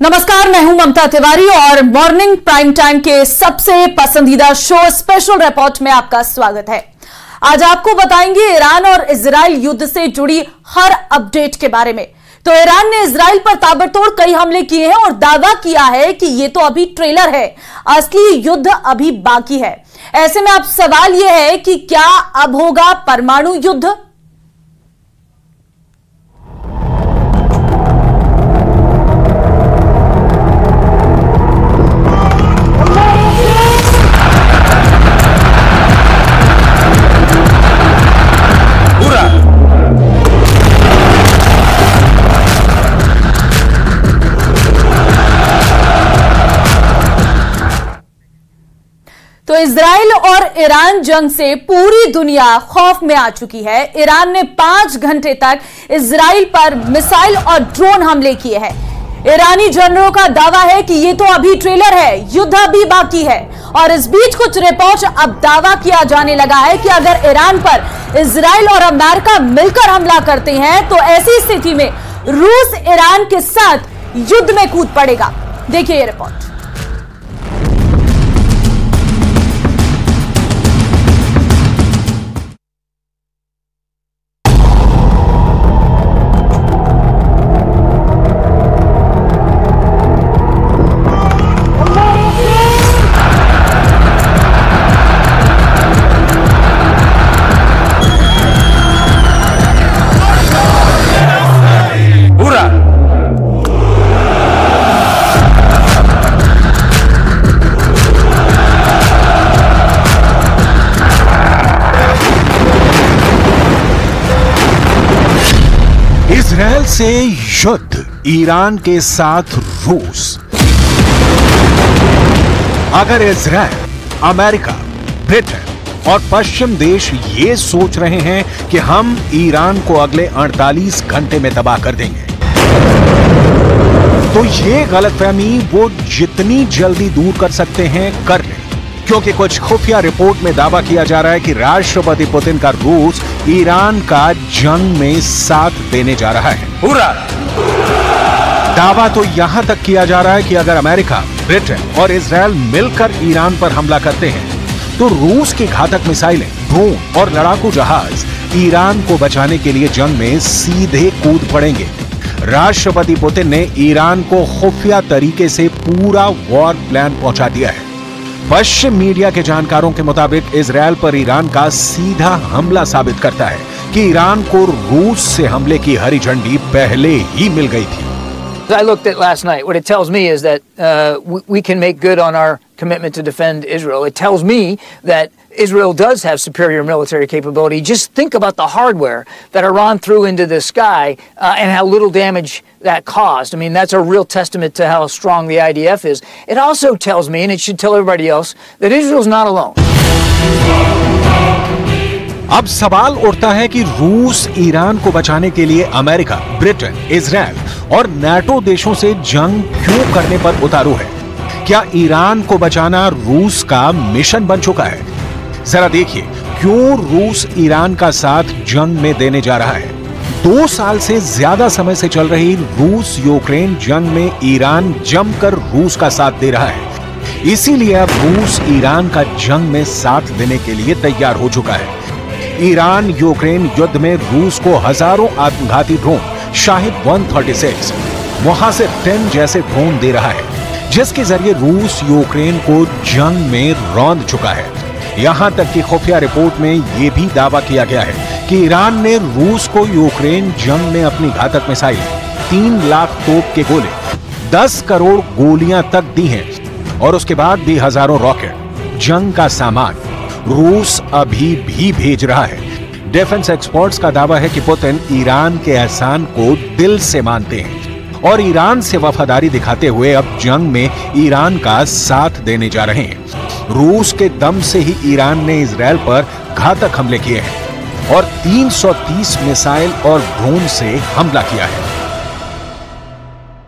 नमस्कार, मैं हूं ममता तिवारी और मॉर्निंग प्राइम टाइम के सबसे पसंदीदा शो स्पेशल रिपोर्ट में आपका स्वागत है। आज आपको बताएंगे ईरान और इजराइल युद्ध से जुड़ी हर अपडेट के बारे में। तो ईरान ने इजराइल पर ताबड़तोड़ कई हमले किए हैं और दावा किया है कि यह तो अभी ट्रेलर है, असली युद्ध अभी बाकी है। ऐसे में अब सवाल यह है कि क्या अब होगा परमाणु युद्ध? तो इजराइल और ईरान जंग से पूरी दुनिया खौफ में आ चुकी है। ईरान ने 5 घंटे तक इजराइल पर मिसाइल और ड्रोन हमले किए हैं। ईरानी जनरलों का दावा है कि यह तो अभी ट्रेलर है, युद्ध अभी बाकी है। और इस बीच कुछ रिपोर्ट अब दावा किया जाने लगा है कि अगर ईरान पर इजराइल और अमेरिका मिलकर हमला करते हैं तो ऐसी स्थिति में रूस ईरान के साथ युद्ध में कूद पड़ेगा। देखिए ये रिपोर्ट। इजराइल से युद्ध, ईरान के साथ रूस। अगर इजराइल, अमेरिका, ब्रिटेन और पश्चिम देश ये सोच रहे हैं कि हम ईरान को अगले 48 घंटे में तबाह कर देंगे, तो ये गलतफहमी वो जितनी जल्दी दूर कर सकते हैं कर लें, क्योंकि कुछ खुफिया रिपोर्ट में दावा किया जा रहा है कि राष्ट्रपति पुतिन का रूस ईरान का जंग में साथ देने जा रहा है। पूरा दावा तो यहां तक किया जा रहा है कि अगर अमेरिका, ब्रिटेन और इजराइल मिलकर ईरान पर हमला करते हैं तो रूस की घातक मिसाइलें, ड्रोन और लड़ाकू जहाज ईरान को बचाने के लिए जंग में सीधे कूद पड़ेंगे। राष्ट्रपति पुतिन ने ईरान को खुफिया तरीके से पूरा वॉर प्लान पहुंचा दिया है। पश्चिम मीडिया के जानकारों के मुताबिक इजराइल पर ईरान का सीधा हमला साबित करता है कि ईरान को रूस से हमले की हरी झंडी पहले ही मिल गई थी। I looked at last night. What it tells me is that we can make good on our commitment to defend Israel. It tells me that Israel does have superior military capability. Just think about the hardware that Iran threw into the sky and how little damage that caused. I mean, that's a real testament to how strong the IDF is. It also tells me, and it should tell everybody else, that Israel's not alone. अब सवाल उठता है कि रूस Iran को बचाने के लिए अमेरिका, ब्रिटेन, इजराइल और नाटो देशों से जंग क्यों करने पर उतारू है? क्या ईरान को बचाना रूस का मिशन बन चुका है? जरा देखिए क्यों रूस ईरान का साथ जंग में देने जा रहा है। 2 साल से ज्यादा समय से चल रही रूस यूक्रेन जंग में ईरान जमकर रूस का साथ दे रहा है। इसीलिए अब रूस ईरान का जंग में साथ देने के लिए तैयार हो चुका है। ईरान यूक्रेन युद्ध में रूस को हजारों आत्मघाती ड्रोन शाहिद 136, मुहासिर 10 जैसे ड्रोन दे रहा है, जिसके जरिए रूस यूक्रेन को जंग में रौंद चुका है। यहां तक कि खुफिया रिपोर्ट में यह भी दावा किया गया है कि ईरान ने रूस को यूक्रेन जंग में अपनी घातक मिसाइल, 3 लाख तोप के गोले, 10 करोड़ गोलियां तक दी हैं और उसके बाद भी हजारों रॉकेट, जंग का सामान रूस अभी भी भेज रहा है। डिफेंस एक्सपर्ट्स का दावा है कि पुतिन ईरान के एहसान को दिल से मानते हैं और ईरान से वफादारी दिखाते हुए अब जंग में ईरान का साथ देने जा रहे हैं। रूस के दम से ही ईरान ने इजराइल पर घातक हमले किए हैं और 330 मिसाइल और ड्रोन से हमला किया है।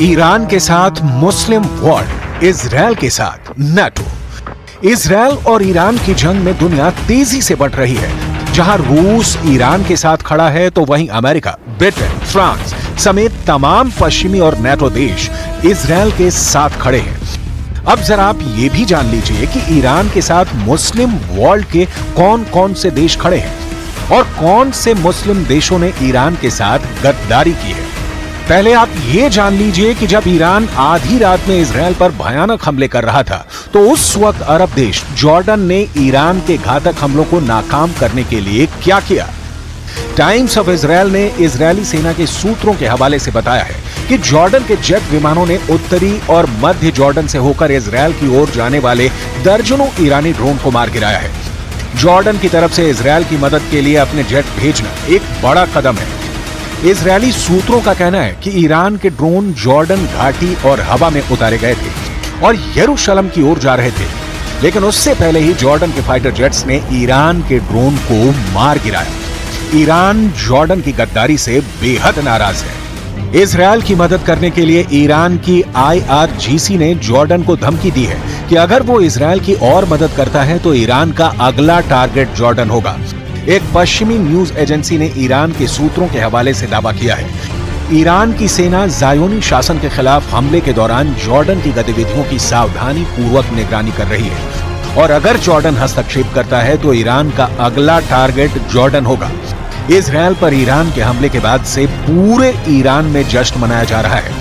ईरान के साथ मुस्लिम वर्ल्ड, इजराइल के साथ नाटो। इजराइल और ईरान की जंग में दुनिया तेजी से बढ़ रही है। जहां रूस ईरान के साथ खड़ा है तो वहीं अमेरिका, ब्रिटेन, फ्रांस समेत तमाम पश्चिमी और नाटो देश इजराइल के साथ खड़े हैं। अब जरा आप ये भी जान लीजिए कि ईरान के साथ मुस्लिम वर्ल्ड के कौन कौन से देश खड़े हैं और कौन से मुस्लिम देशों ने ईरान के साथ गद्दारी की है। पहले आप ये जान लीजिए कि जब ईरान आधी रात में इजराइल पर भयानक हमले कर रहा था तो उस वक्त अरब देश जॉर्डन ने ईरान के घातक हमलों को नाकाम करने के लिए क्या किया। टाइम्स ऑफ इजराइल ने इजरायली सेना के सूत्रों के हवाले से बताया है कि जॉर्डन के जेट विमानों ने उत्तरी और मध्य जॉर्डन से होकर इजराइल की ओर जाने वाले दर्जनों ईरानी ड्रोन को मार गिराया है। जॉर्डन की तरफ से इजराइल की मदद के लिए अपने जेट भेजना एक बड़ा कदम है। इजरायली सूत्रों का कहना है कि ईरान के ड्रोन जॉर्डन घाटी और हवा में उतारे गए थे और यरूशलेम की ओर जा रहे थे, लेकिन उससे पहले ही जॉर्डन के फाइटर जेट्स ने ईरान के ड्रोन को मार गिराया। ईरान जॉर्डन की गद्दारी से बेहद नाराज है। इजराइल की मदद करने के लिए ईरान की IRGC ने जॉर्डन को धमकी दी है कि अगर वो इजराइल की और मदद करता है तो ईरान का अगला टारगेट जॉर्डन होगा। एक पश्चिमी न्यूज एजेंसी ने ईरान के सूत्रों के हवाले से दावा किया है ईरान की सेना ज़ायोनी शासन के खिलाफ हमले के दौरान जॉर्डन की गतिविधियों की सावधानी पूर्वक निगरानी कर रही है और अगर जॉर्डन हस्तक्षेप करता है तो ईरान का अगला टारगेट जॉर्डन होगा। इजराइल पर ईरान के हमले के बाद से पूरे ईरान में जश्न मनाया जा रहा है।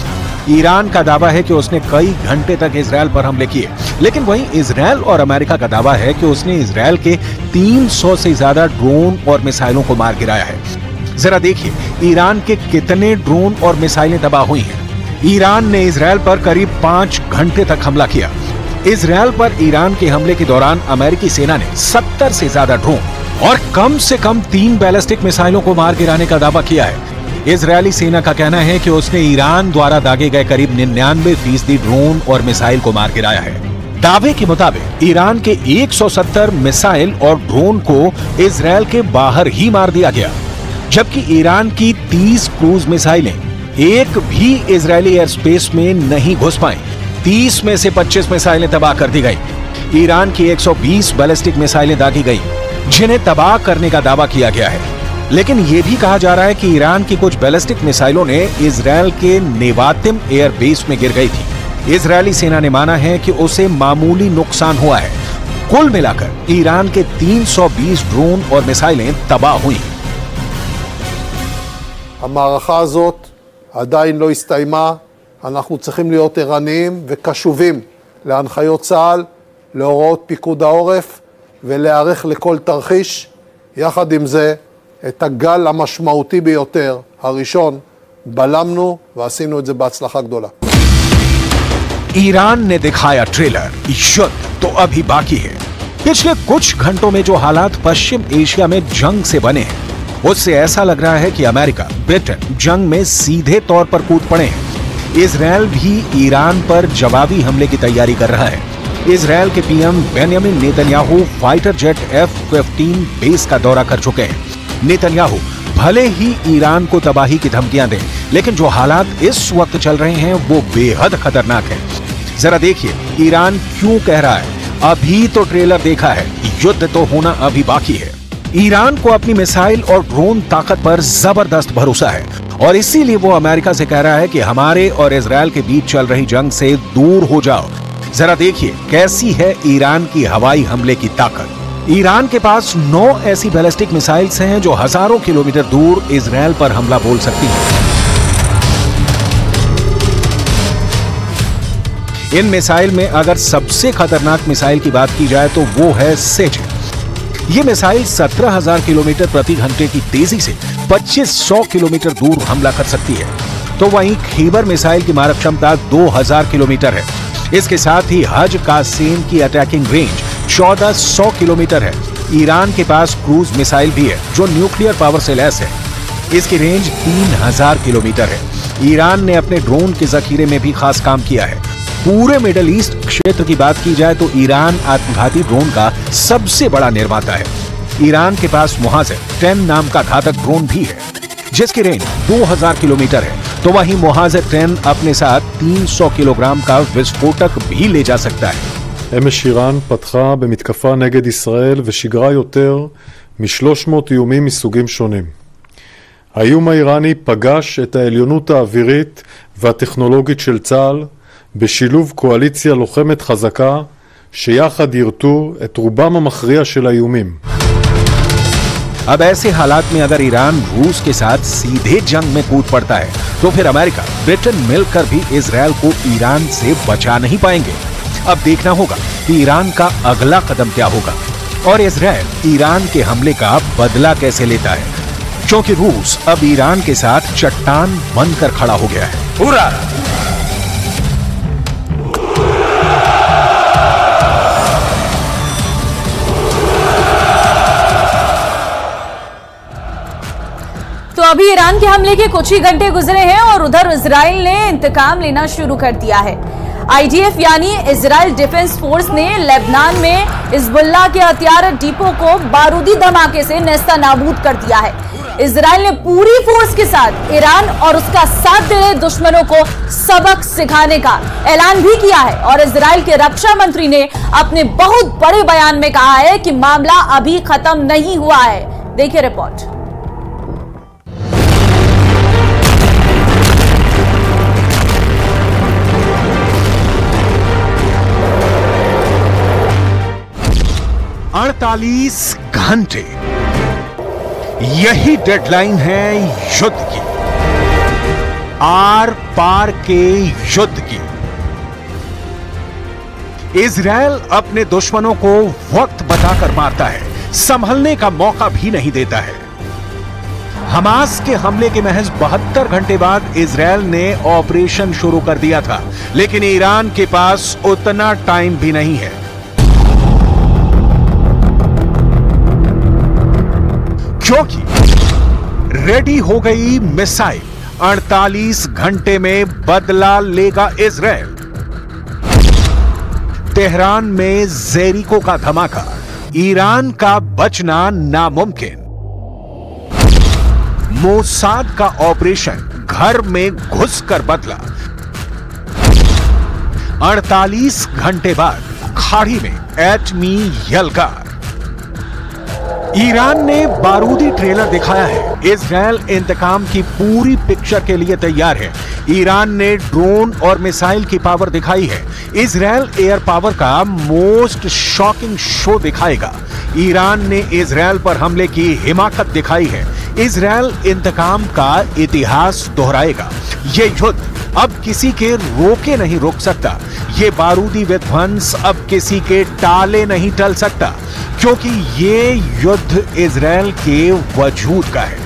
ईरान का दावा है कि उसने कई घंटे तक इजराइल पर हमले किए, लेकिन वहीं इजराइल और अमेरिका का दावा है कि उसने इजराइल के 300 से ज्यादा ड्रोन और मिसाइलों को मार गिराया है। जरा देखिए ईरान के कितने ड्रोन और मिसाइलें तबाह हुई हैं। ईरान ने इजराइल पर करीब 5 घंटे तक हमला किया। इजराइल पर ईरान के हमले के दौरान अमेरिकी सेना ने 70 से ज्यादा ड्रोन और कम से कम 3 बैलिस्टिक मिसाइलों को मार गिराने का दावा किया है। इजरायली सेना का कहना है कि उसने ईरान द्वारा दागे गए करीब 99% ड्रोन और मिसाइल को मार गिराया है। दावे के मुताबिक ईरान के 170 मिसाइल और ड्रोन को इजरायल के बाहर ही मार दिया गया, जबकि ईरान की 30 क्रूज मिसाइलें एक भी इजरायली एयर स्पेस में नहीं घुस पाई। 30 में से 25 मिसाइलें तबाह कर दी गई। ईरान की 120 बैलिस्टिक मिसाइलें दागी गई, जिन्हें तबाह करने का दावा किया गया है। लेकिन यह भी कहा जा रहा है कि ईरान की कुछ बैलिस्टिक मिसाइलों ने इजरायल के नेवातिम एयर बेस में गिर गई थी। इजरायली सेना ने माना है कि उसे मामूली नुकसान हुआ है। कुल मिलाकर ईरान के 320 ड्रोन और मिसाइलें तबाह हुई। המערכה הזאת עדיין לא הסתיימה. אנחנו צריכים להיות ערניים וקשובים להנחיות צה"ל, להוראות פיקוד העורף ולהיערך לכל תרחיש. יחד עם זה, את הגל המשמעותי ביותר, הראשון, בלמנו ועשינו את זה בהצלחה גדולה. ईरान ने दिखाया ट्रेलर, युद्ध तो अभी बाकी है। पिछले कुछ घंटों में जो हालात पश्चिम एशिया में जंग से बने हैं, उससे ऐसा लग रहा है कि अमेरिका, ब्रिटेन जंग में सीधे तौर पर कूद पड़े हैं। इजरायल भी ईरान पर जवाबी हमले की तैयारी कर रहा है। इजरायल के PM Benjamin Netanyahu fighter jet F-15 base का दौरा कर चुके हैं। नेतन्याहू भले ही ईरान को तबाही की धमकियां दें, लेकिन जो हालात इस वक्त चल रहे हैं वो बेहद खतरनाक है। जरा देखिए ईरान क्यों कह रहा है अभी तो ट्रेलर देखा है, युद्ध तो होना अभी बाकी है। ईरान को अपनी मिसाइल और ड्रोन ताकत पर जबरदस्त भरोसा है और इसीलिए वो अमेरिका से कह रहा है कि हमारे और इजरायल के बीच चल रही जंग से दूर हो जाओ। जरा देखिए कैसी है ईरान की हवाई हमले की ताकत। ईरान के पास 9 ऐसी बैलिस्टिक मिसाइल्स हैं जो हजारों किलोमीटर दूर इजरायल पर हमला बोल सकती हैं। इन मिसाइल में अगर सबसे खतरनाक मिसाइल की बात की जाए तो वो है सेजर। ये मिसाइल 17,000 किलोमीटर प्रति घंटे की तेजी से 2500 किलोमीटर दूर हमला कर सकती है। तो वहीं खैबर मिसाइल की मारक क्षमता 2000 किलोमीटर है। इसके साथ ही हज कासेम की अटैकिंग रेंज 1400 किलोमीटर है। ईरान के पास क्रूज मिसाइल भी है जो न्यूक्लियर पावर से लैस है। इसकी रेंज 3000 किलोमीटर है। ईरान ने अपने ड्रोन के जखीरे में भी खास काम किया है। पूरे मिडिल ईस्ट क्षेत्र की बात की जाए तो ईरान आत्मघाती ड्रोन का सबसे बड़ा निर्माता है। ईरान के पास मुहाजिर 10 नाम का घातक ड्रोन भी है, जिसकी रेंज 2000 किलोमीटर है। तो वहीं मुहाजिर 10 अपने साथ 300 किलोग्राम का विस्फोटक भी ले जा सकता है। אמש איראן פתחה במתקפה נגד ישראל ושיגרה יותר מ-300 איומים מסוגים שונים. האיום האיראני פגש את העליונות האווירית והטכנולוגית של צה"ל בשילוב קואליציה לוחמת חזקה שיחד ירתו את רובם המכריע של האיומים. अब ऐसे हालात में अगर ईरान रूस के साथ सीधे जंग में कूद पड़ता है तो फिर अमेरिका, ब्रिटेन मिलकर भी इजरायल को ईरान से बचा नहीं पाएंगे। अब देखना होगा कि ईरान का अगला कदम क्या होगा और इजरायल ईरान के हमले का बदला कैसे लेता है, क्योंकि रूस अब ईरान के साथ चट्टान बनकर खड़ा हो गया है। पूरा तो अभी ईरान के हमले के कुछ ही घंटे गुजरे हैं और उधर इजराइल ने इंतकाम लेना शुरू कर दिया है। आईडीएफ यानी इजराइल डिफेंस फोर्स ने लेबनान में हिजबुल्लाह के हथियार डिपो को बारूदी धमाके से नेस्तनाबूद कर दिया है। इजराइल ने पूरी फोर्स के साथ ईरान और उसका साथ दे रहे दुश्मनों को सबक सिखाने का ऐलान भी किया है और इजराइल के रक्षा मंत्री ने अपने बहुत बड़े बयान में कहा है कि मामला अभी खत्म नहीं हुआ है। देखिए रिपोर्ट। अड़तालीस घंटे, यही डेडलाइन है युद्ध की, आर पार के युद्ध की। इजरायल अपने दुश्मनों को वक्त बताकर मारता है, संभलने का मौका भी नहीं देता है। हमास के हमले के महज 72 घंटे बाद इजरायल ने ऑपरेशन शुरू कर दिया था, लेकिन ईरान के पास उतना टाइम भी नहीं है। क्योंकि रेडी हो गई मिसाइल, 48 घंटे में बदला लेगा इजरायल। तेहरान में जेरिको का धमाका, ईरान का बचना नामुमकिन। मोसाद का ऑपरेशन घर में घुसकर बदला। 48 घंटे बाद खाड़ी में एटमी यलगार। ईरान ने बारूदी ट्रेलर दिखाया है। इजरायल इंतकाम की पूरी पिक्चर के लिए तैयार है। ईरान ने ड्रोन और मिसाइल की पावर दिखाई है। इजरायल एयर पावर का मोस्ट शॉकिंग शो दिखाएगा। ईरान ने इजरायल पर हमले की हिमाकत दिखाई है। इजरायल इंतकाम का इतिहास दोहराएगा। ये युद्ध अब किसी के रोके नहीं रोक सकता। ये बारूदी विध्वंस अब किसी के टाले नहीं टल सकता, क्योंकि ये युद्ध इजरायल के वजूद का है।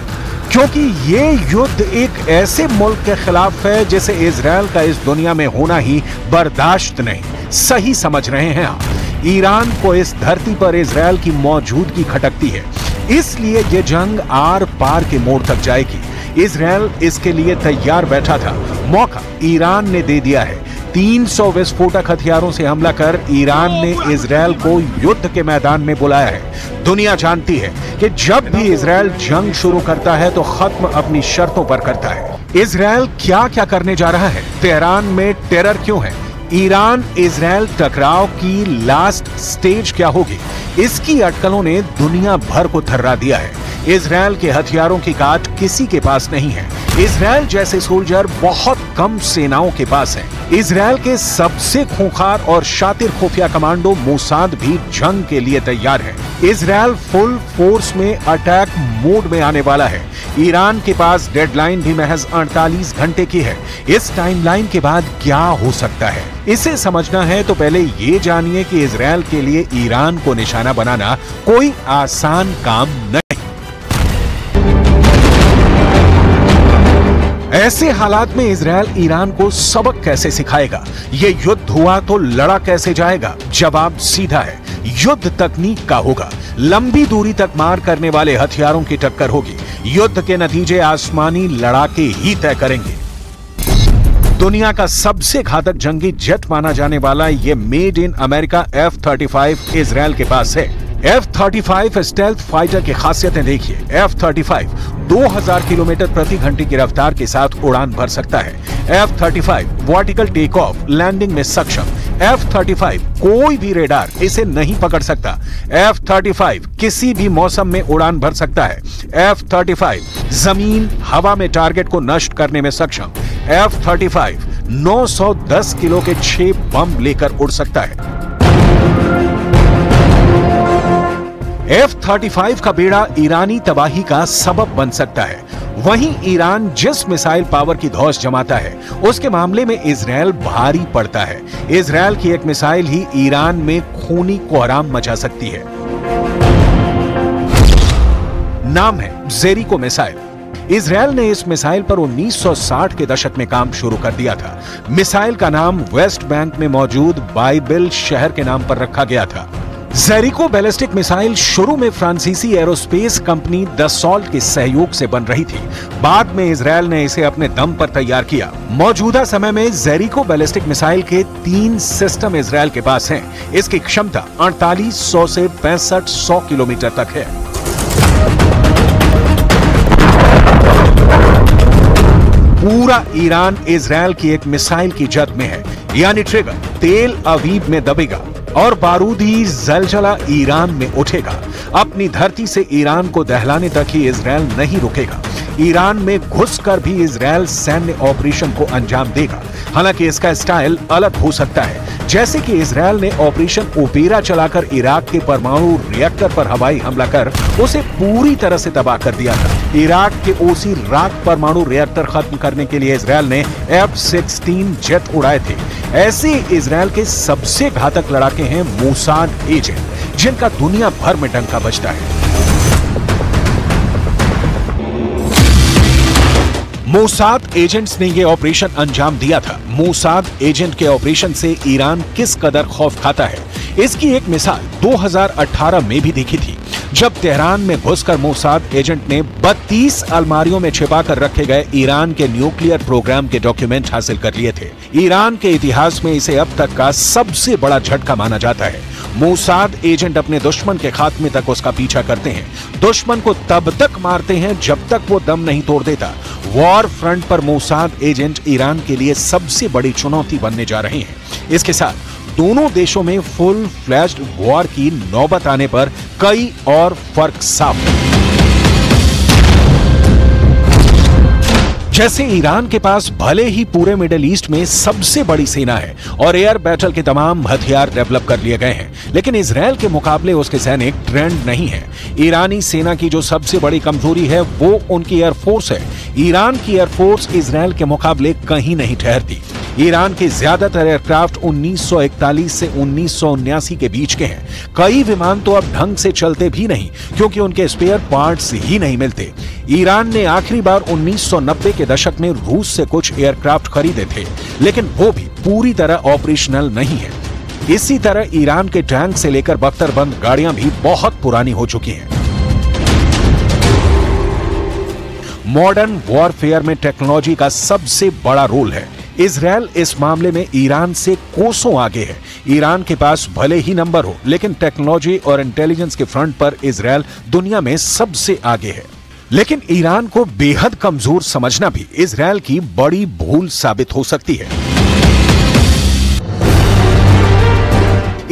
क्योंकि ये युद्ध एक ऐसे मुल्क के खिलाफ है जिसे इजरायल का इस दुनिया में होना ही बर्दाश्त नहीं। सही समझ रहे हैं आप। ईरान को इस धरती पर इजरायल की मौजूदगी खटकती है, इसलिए ये जंग आर पार के मोड़ तक जाएगी। इजरायल इसके लिए तैयार बैठा था, मौका ईरान ने दे दिया है। 300 विस्फोटक हथियारों से हमला कर ईरान ने इजरायल को युद्ध के मैदान में बुलाया है। दुनिया जानती है कि जब भी इजरायल जंग शुरू करता है तो खत्म अपनी शर्तों पर करता है। इजरायल क्या क्या करने जा रहा है? तेहरान में टेरर क्यों है? ईरान इजरायल टकराव की लास्ट स्टेज क्या होगी? इसकी अटकलों ने दुनिया भर को थर्रा दिया है। इजरायल के हथियारों की काट किसी के पास नहीं है। इजरायल जैसे सोल्जर बहुत कम सेनाओं के पास हैं। इजरायल के सबसे खूंखार और शातिर खुफिया कमांडो मोसाद भी जंग के लिए तैयार है। इजरायल फुल फोर्स में अटैक मोड में आने वाला है। ईरान के पास डेडलाइन भी महज 48 घंटे की है। इस टाइमलाइन के बाद क्या हो सकता है, इसे समझना है तो पहले ये जानिए कि इजरायल के लिए ईरान को निशाना बनाना कोई आसान काम नहीं। ऐसे हालात में इजरायल ईरान को सबक कैसे सिखाएगा? ये युद्ध हुआ तो लड़ा कैसे जाएगा? जवाब सीधा है, युद्ध तकनीक का होगा। लंबी दूरी तक मार करने वाले हथियारों की टक्कर होगी। युद्ध के नतीजे आसमानी लड़ाके ही तय करेंगे। दुनिया का सबसे घातक जंगी जेट माना जाने वाला ये made in America F-35 Israel के पास है। F-35 स्टेल्थ फाइटर की खासियतें देखिए। F-35 2000 किलोमीटर प्रति घंटे की रफ्तार के साथ उड़ान भर सकता है। F-35 vertical take off landing में सक्षम। F-35 कोई भी रेडार इसे नहीं पकड़ सकता। F-35 किसी भी मौसम में उड़ान भर सकता है। F-35 जमीन हवा में टारगेट को नष्ट करने में सक्षम। F-35 910 किलो के 6 बम लेकर उड़ सकता है। F-35 का बेड़ा ईरानी तबाही का सबब बन सकता है। वहीं ईरान जिस मिसाइल पावर की धौंस जमाता है उसके मामले में इजरायल भारी पड़ता है। इजरायल की एक मिसाइल ही ईरान में खूनी कोहराम मचा सकती है। नाम है जेरिको मिसाइल। इजरायल ने इस मिसाइल पर 1960 के दशक में काम शुरू कर दिया था। मिसाइल का नाम वेस्ट बैंक में मौजूद बाइबिल शहर के नाम पर रखा गया था। जेरिको बैलिस्टिक मिसाइल शुरू में फ्रांसीसी एरोस्पेस कंपनी दसॉल्ट के सहयोग से बन रही थी। बाद में इजरायल ने इसे अपने दम पर तैयार किया। मौजूदा समय में जेरिको बैलिस्टिक मिसाइल के 3 सिस्टम इजरायल के पास हैं। इसकी क्षमता 4800 से 6500 किलोमीटर तक है। पूरा ईरान इजरायल की एक मिसाइल की जद में है, यानी ट्रिगर तेल अवीव में दबेगा और बारूदी जलजला ईरान में उठेगा। अपनी धरती से ईरान को दहलाने तक ही इजरायल नहीं रुकेगा। ईरान में घुसकर भी इजरायल सैन्य ऑपरेशन को अंजाम देगा। हालांकि इसका स्टाइल अलग हो सकता है। जैसे कि इजरायल ने ऑपरेशन ओपेरा चलाकर इराक के परमाणु रिएक्टर पर हवाई हमला कर उसे पूरी तरह से तबाह कर दिया था। इराक के ओसी राक परमाणु रिएक्टर खत्म करने के लिए इजरायल ने F-16 जेट उड़ाए थे। ऐसे इजरायल के सबसे घातक लड़ाके हैं मोसाद एजेंट, जिनका दुनिया भर में डंका बजता है। मोसाद एजेंट्स ने यह ऑपरेशन अंजाम दिया था। मोसाद एजेंट के ऑपरेशन से ईरान किस कदर खौफ खाता है, इसकी एक मिसाल 2018 में भी देखी थी, जब तेहरान में घुसकर मोसाद एजेंट ने 32 अलमारियों में छिपाकर रखे गए ईरान के न्यूक्लियर प्रोग्राम के डॉक्यूमेंट हासिल कर लिए थे। ईरान के इतिहास में इसे अब तक का सबसे बड़ा झटका माना जाता है। मोसाद एजेंट अपने दुश्मन के खात्मे तक उसका पीछा करते हैं। दुश्मन को तब तक मारते हैं जब तक वो दम नहीं तोड़ देता। वॉर फ्रंट पर मोसाद एजेंट ईरान के लिए सबसे बड़ी चुनौती बनने जा रहे हैं। इसके साथ दोनों देशों में फुल फ्लैश्ड वॉर की नौबत आने पर कई और फर्क साफ है। जैसे ईरान के पास भले ही पूरे मिडिल ईस्ट में सबसे बड़ी सेना है और एयर बैटल के तमाम हथियार डेवलप कर लिए गए हैं, लेकिन इजरायल के मुकाबले उसके सैनिक ट्रेंड नहीं है। ईरानी सेना की जो सबसे बड़ी कमजोरी है वो उनकी एयरफोर्स है। ईरान की एयरफोर्स इजरायल के मुकाबले कहीं नहीं ठहरती। ईरान के ज्यादातर एयरक्राफ्ट 1941 से 1979 के बीच के हैं। कई विमान तो अब ढंग से चलते भी नहीं क्योंकि उनके स्पेयर पार्ट्स ही नहीं मिलते। ईरान ने आखिरी बार 1990 के दशक में रूस से कुछ एयरक्राफ्ट खरीदे थे, लेकिन वो भी पूरी तरह ऑपरेशनल नहीं है। इसी तरह ईरान के टैंक से लेकर बख्तरबंद गाड़ियां भी बहुत पुरानी हो चुकी हैं। मॉडर्न वॉरफेयर में टेक्नोलॉजी का सबसे बड़ा रोल है। इजरायल इस मामले में ईरान से कोसों आगे है। ईरान के पास भले ही नंबर हो, लेकिन टेक्नोलॉजी और इंटेलिजेंस के फ्रंट पर इजरायल दुनिया में सबसे आगे है। लेकिन ईरान को बेहद कमजोर समझना भी इजरायल की बड़ी भूल साबित हो सकती है।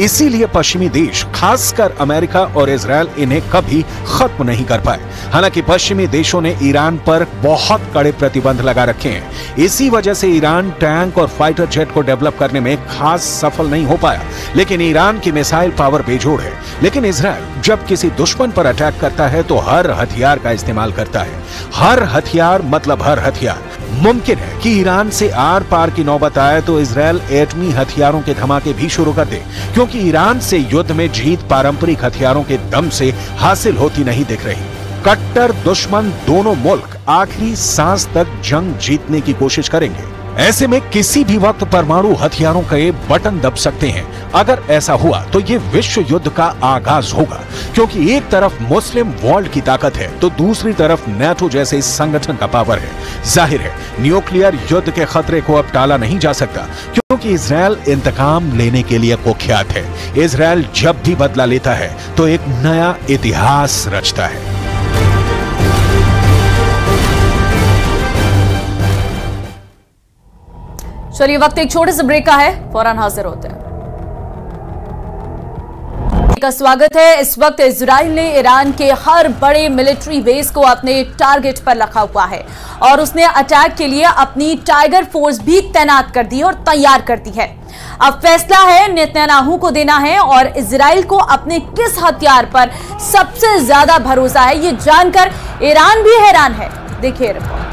इसीलिए पश्चिमी देश, खासकर अमेरिका और इजरायल, इन्हें कभी खत्म नहीं कर पाए। हालांकि पश्चिमी देशों ने ईरान पर बहुत कड़े प्रतिबंध लगा रखे हैं। इसी वजह से ईरान टैंक और फाइटर जेट को डेवलप करने में खास सफल नहीं हो पाया। लेकिन ईरान की मिसाइल पावर बेजोड़ है। लेकिन इजरायल जब किसी दुश्मन पर अटैक करता है तो हर हथियार का इस्तेमाल करता है। हर हथियार मतलब हर हथियार। मुमकिन है कि ईरान से आर पार की नौबत आए तो इजरायल एटमी हथियारों के धमाके भी शुरू कर दे, क्योंकि ईरान से युद्ध में जीत पारंपरिक हथियारों के दम से हासिल होती नहीं दिख रही। कट्टर दुश्मन दोनों मुल्क आखिरी सांस तक जंग जीतने की कोशिश करेंगे। ऐसे में किसी भी वक्त परमाणु हथियारों के बटन दब सकते हैं। अगर ऐसा हुआ तो ये विश्व युद्ध का आगाज होगा, क्योंकि एक तरफ मुस्लिम वर्ल्ड की ताकत है तो दूसरी तरफ नाटो जैसे संगठन का पावर है। जाहिर है न्यूक्लियर युद्ध के खतरे को अब टाला नहीं जा सकता, क्योंकि इजराइल इंतकाम लेने के लिए कुख्यात है। इजराइल जब भी बदला लेता है तो एक नया इतिहास रचता है। चलिए वक्त एक छोटे से ब्रेक का है, फौरन हाजिर होते हैं। का स्वागत है। इस वक्त इजराइल ने ईरान के हर बड़े मिलिट्री बेस को अपने टारगेट पर रखा हुआ है और उसने अटैक के लिए अपनी टाइगर फोर्स भी तैनात कर दी और तैयार कर दी है। अब फैसला है नेतन्याहू को देना है और इजराइल को अपने किस हथियार पर सबसे ज्यादा भरोसा है, ये जानकर ईरान भी हैरान है। देखिए रिपोर्ट।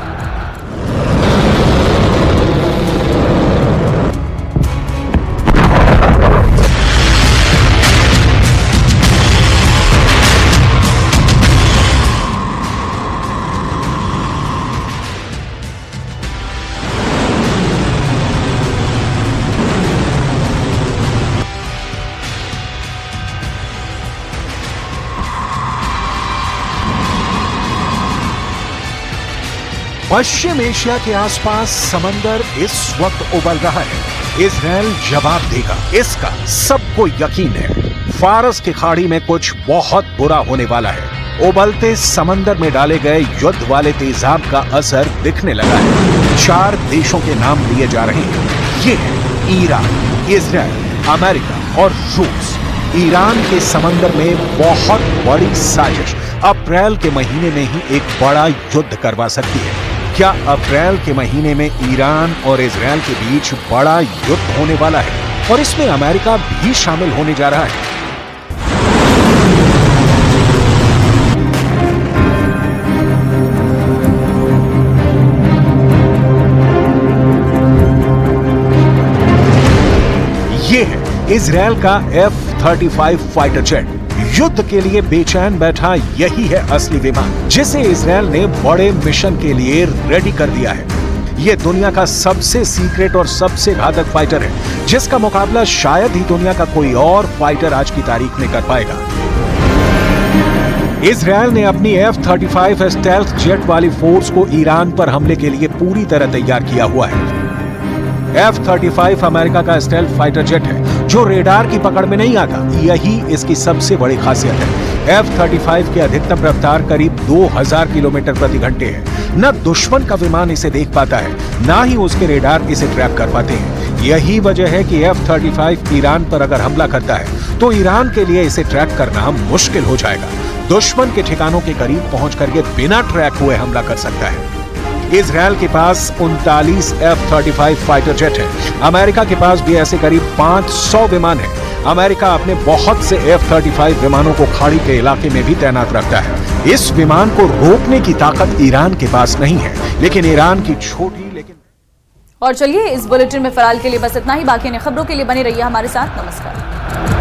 पश्चिम एशिया के आसपास समंदर इस वक्त उबल रहा है। इजराइल जवाब देगा, इसका सबको यकीन है। फारस की खाड़ी में कुछ बहुत बुरा होने वाला है। उबलते समंदर में डाले गए युद्ध वाले तेजाब का असर दिखने लगा है। 4 देशों के नाम लिए जा रहे हैं। ये है ईरान, इजराइल, अमेरिका और रूस। ईरान के समंदर में बहुत बड़ी साजिश अप्रैल के महीने में ही एक बड़ा युद्ध करवा सकती है। क्या अप्रैल के महीने में ईरान और इजराइल के बीच बड़ा युद्ध होने वाला है और इसमें अमेरिका भी शामिल होने जा रहा है? ये है इजराइल का F-35 फाइटर जेट। युद्ध के लिए बेचैन बैठा यही है असली विमान, जिसे इजराइल ने बड़े मिशन के लिए रेडी कर दिया है। ये दुनिया का सबसे सीक्रेट और सबसे घातक फाइटर है, जिसका मुकाबला शायद ही दुनिया का कोई और फाइटर आज की तारीख में कर पाएगा। इजराइल ने अपनी F-35 स्टेल्थ जेट वाली फोर्स को ईरान पर हमले के लिए पूरी तरह तैयार किया हुआ है। F-35 अमेरिका का स्टेल्थ फाइटर जेट है जो रेडार की पकड़ में नहीं आता। यही इसकी सबसे बड़ी खासियत है। F-35 की अधिकतम रफ्तार करीब 2000 किलोमीटर प्रति घंटे है। न दुश्मन का विमान इसे देख पाता है, न ही उसके रेडार इसे ट्रैक कर पाते हैं। यही वजह है कि F-35 ईरान पर अगर हमला करता है तो ईरान के लिए इसे ट्रैक करना मुश्किल हो जाएगा। दुश्मन के ठिकानों के करीब पहुंचकर ये बिना ट्रैक हुए हमला कर सकता है। इजराइल के पास 39 F-35 फाइटर जेट है। अमेरिका के पास भी ऐसे करीब 500 विमान है। अमेरिका अपने बहुत से F-35 विमानों को खाड़ी के इलाके में भी तैनात रखता है। इस विमान को रोकने की ताकत ईरान के पास नहीं है, लेकिन ईरान की छोटी लेकिन। और चलिए इस बुलेटिन में फिलहाल के लिए बस इतना ही। बाकी खबरों के लिए बने रहिए हमारे साथ। नमस्कार।